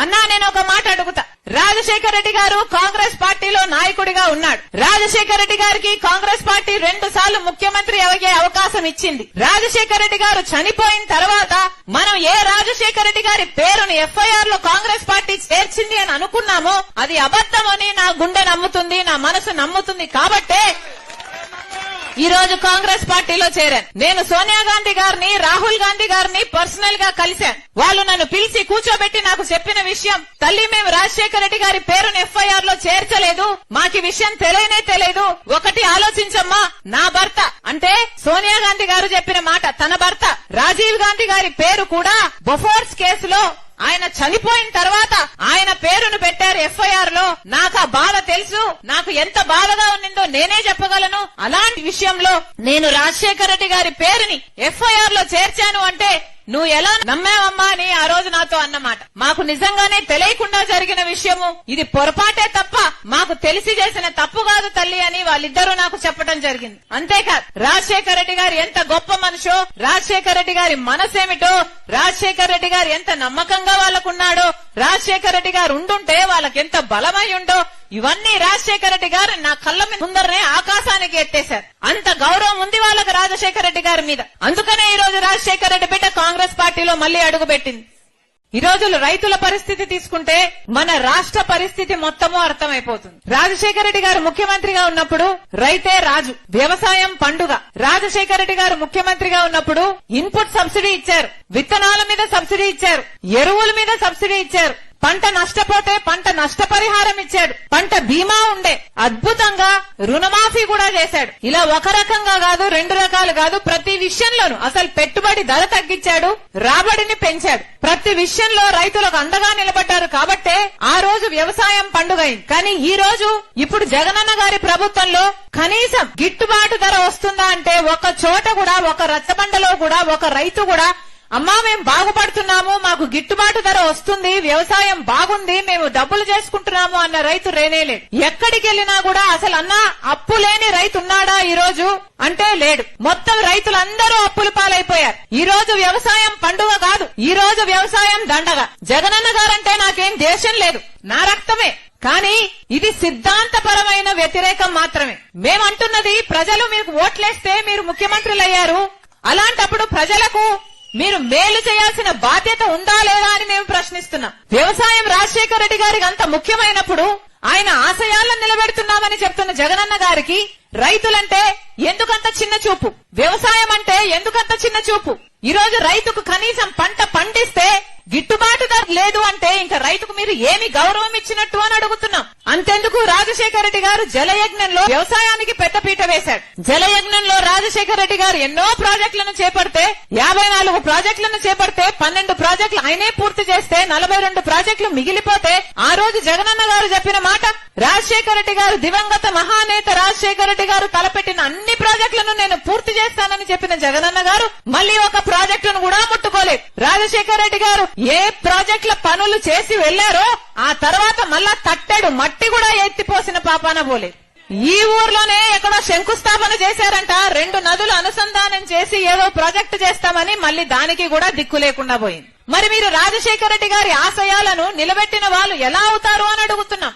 అన్నా నేను ఒక మాట అడుగుతా. రాజశేఖర రెడ్డి గారు కాంగ్రెస్ పార్టీలో నాయకుడిగా ఉన్నాడు. రాజశేఖర రెడ్డి గారికి కాంగ్రెస్ పార్టీ 2 సార్లు ముఖ్యమంత్రి అయ్యే అవకాశం ఇచ్చింది. రాజశేఖర రెడ్డి గారు చనిపోయిన తర్వాత మనం ఏ రాజశేఖర రెడ్డి గారి పేరుని ఎఫ్ఐఆర్ లో కాంగ్రెస్ పార్టీ చేర్చింది అని అనుకున్నామో అది అబద్ధమని నా గుండె నమ్ముతుంది, నా మనసు నమ్ముతుంది. కాబట్టే ఈ రోజు కాంగ్రెస్ పార్టీలో చేరాను. నేను సోనియా గాంధీ గారిని, రాహుల్ గాంధీ గారిని పర్సనల్ గా కలిశాను. వాళ్ళు నన్ను పిలిచి కూర్చోబెట్టి నాకు చెప్పిన విషయం, తల్లి మేము రాజశేఖర రెడ్డి గారి పేరును ఎఫ్ఐఆర్ లో చేర్చలేదు, మాకు విషయం తెలియదు. ఒకటి ఆలోచించమ్మా, నా భర్త అంటే సోనియా గాంధీ గారు చెప్పిన మాట, తన భర్త రాజీవ్ గాంధీ గారి పేరు కూడా బొఫోర్స్ కేసులో ఆయన చనిపోయిన తర్వాత ఆయన పేరును పెట్టారు ఎఫ్ఐఆర్ లో. నాకు ఆ బాధ తెలుసు, నాకు ఎంత బాధగా ఉన్నిందో నేనే చెప్పగలను. అలాంటి విషయంలో నేను రాజశేఖర రెడ్డి గారి పేరుని ఎఫ్ఐఆర్ లో చేర్చాను అంటే నువ్వు ఎలా నమ్మావమ్మా అని ఆ రోజు నాతో అన్నమాట. మాకు నిజంగానే తెలియకుండా జరిగిన విషయము, ఇది పొరపాటే తప్ప మాకు తెలిసి చేసిన తప్పు కాదు తల్లి అని వాళ్ళిద్దరూ నాకు చెప్పడం జరిగింది. అంతేకాదు రాజశేఖర రెడ్డి గారు ఎంత గొప్ప మనిషో, రాజశేఖర రెడ్డి గారి మనసేమిటో, రాజశేఖర రెడ్డి గారు ఎంత నమ్మకంగా వాళ్ళకున్నాడో, రాజశేఖర రెడ్డి గారు ఉండుంటే వాళ్ళకి ఎంత బలమై ఉండో, ఇవన్నీ రాజశేఖర రెడ్డి గారు నా కళ్ళ ముందరనే ఆకాశానికి ఎత్తేశారు. అంత గౌరవం ఉంది వాళ్ళకి రాజశేఖర రెడ్డి గారి మీద. అందుకనే ఈ రోజు రాజశేఖర రెడ్డి బిడ్డ కాంగ్రెస్ పార్టీలో మళ్లీ అడుగుపెట్టింది. ఈ రోజు రైతుల పరిస్థితి తీసుకుంటే మన రాష్ట్ర పరిస్థితి మొత్తము అర్థమైపోతుంది. రాజశేఖర రెడ్డి గారు ముఖ్యమంత్రిగా ఉన్నప్పుడు రైతే రాజు, వ్యవసాయం పండుగ. రాజశేఖర రెడ్డి గారు ముఖ్యమంత్రిగా ఉన్నప్పుడు ఇన్పుట్ సబ్సిడీ ఇచ్చారు, విత్తనాల మీద సబ్సిడీ ఇచ్చారు, ఎరువుల మీద సబ్సిడీ ఇచ్చారు, పంట నష్టపోతే పంట నష్టపరిహారం ఇచ్చాడు, పంట బీమా ఉండే, అద్భుతంగా రుణమాఫీ కూడా చేశాడు. ఇలా ఒక రకంగా కాదు, 2 రకాలు కాదు, ప్రతి విషయంలోనూ అసలు పెట్టుబడి ధర తగ్గించాడు, రాబడిని పెంచాడు. ప్రతి విషయంలో రైతులకు అండగా నిలబడ్డారు. కాబట్టే ఆ రోజు వ్యవసాయం పండుగైంది. కానీ ఈ రోజు ఇప్పుడు జగనన్న గారి ప్రభుత్వంలో కనీసం గిట్టుబాటు ధర వస్తుందా అంటే ఒక చోట కూడా, ఒక రచ్చబండలో కూడా ఒక రైతు కూడా అమ్మా మేము బాగుపడుతున్నాము, మాకు గిట్టుబాటు ధర వస్తుంది, వ్యవసాయం బాగుంది, మేము డబ్బులు చేసుకుంటున్నాము అన్న రైతు రేనేలేడు. ఎక్కడికి వెళ్ళినా కూడా అసలు అన్నా అప్పు లేని రైతు ఉన్నాడా ఈ రోజు అంటే లేడు. మొత్తం రైతులందరూ అప్పుల పాలైపోయారు. ఈ రోజు వ్యవసాయం పండుగ కాదు, ఈ రోజు వ్యవసాయం దండగ. జగనన్న గారంటే నాకేం దేశం లేదు, నా రక్తమే. కానీ ఇది సిద్ధాంతపరమైన వ్యతిరేకం మాత్రమే. మేమంటున్నది ప్రజలు మీకు ఓట్లేస్తే మీరు ముఖ్యమంత్రులయ్యారు, అలాంటప్పుడు ప్రజలకు మీరు మేలు చేయాల్సిన బాధ్యత ఉందా లేదా అని మేము ప్రశ్నిస్తున్నాం. వ్యవసాయం రాజశేఖర రెడ్డి గారికి అంత ముఖ్యమైనప్పుడు ఆయన ఆశయాలను నిలబెడుతున్నామని చెప్తున్న జగనన్న గారికి రైతులంటే ఎందుకంత చిన్న చూపు, వ్యవసాయం అంటే ఎందుకంత చిన్న చూపు? ఈ రోజు రైతుకు కనీసం పంట పండిస్తే గిట్టుబాటు ధర లేదు అంటే ఇంకా రైతుకు మీరు ఏమి గౌరవం ఇచ్చినట్టు అని అడుగుతున్నాం. అంతెందుకు రాజశేఖర రెడ్డి గారు జలయజ్ఞంలో వ్యవసాయానికి పెద్దపీట వేశాడు. జలయజ్ఞంలో రాజశేఖర రెడ్డి గారు ఎన్నో ప్రాజెక్టులను చేపడితే, 54 ప్రాజెక్టులను చేపడితే 12 ప్రాజెక్టులు ఆయనే పూర్తి చేస్తే 42 ప్రాజెక్టులు మిగిలిపోతే ఆ రోజు జగనన్న గారు చెప్పిన మాట, రాజశేఖర రెడ్డి గారు దివంగత మహానేత రాజశేఖర రెడ్డి గారు తలపెట్టిన అన్ని ప్రాజెక్టులను నేను పూర్తి చేస్తానని చెప్పిన జగనన్న గారు మళ్లీ ఒక ప్రాజెక్టును కూడా ముట్టుకోలేదు. రాజశేఖర రెడ్డి గారు ఏ ప్రాజెక్టుల పనులు చేసి వెళ్లారో ఆ తర్వాత మళ్ళా తట్టెడు మట్టి కూడా ఎత్తిపోసిన పాపాన పోలేదు. ఈ ఊర్లోనే ఎక్కడో శంకుస్థాపన చేశారంట, 2 నదులు అనుసంధానం చేసి ఏదో ప్రాజెక్టు చేస్తామని మళ్లీ దానికి కూడా దిక్కు లేకుండా పోయింది. మరి మీరు రాజశేఖర రెడ్డి గారి ఆశయాలను నిలబెట్టిన వాళ్ళు ఎలా అవుతారు అని అడుగుతున్నాం.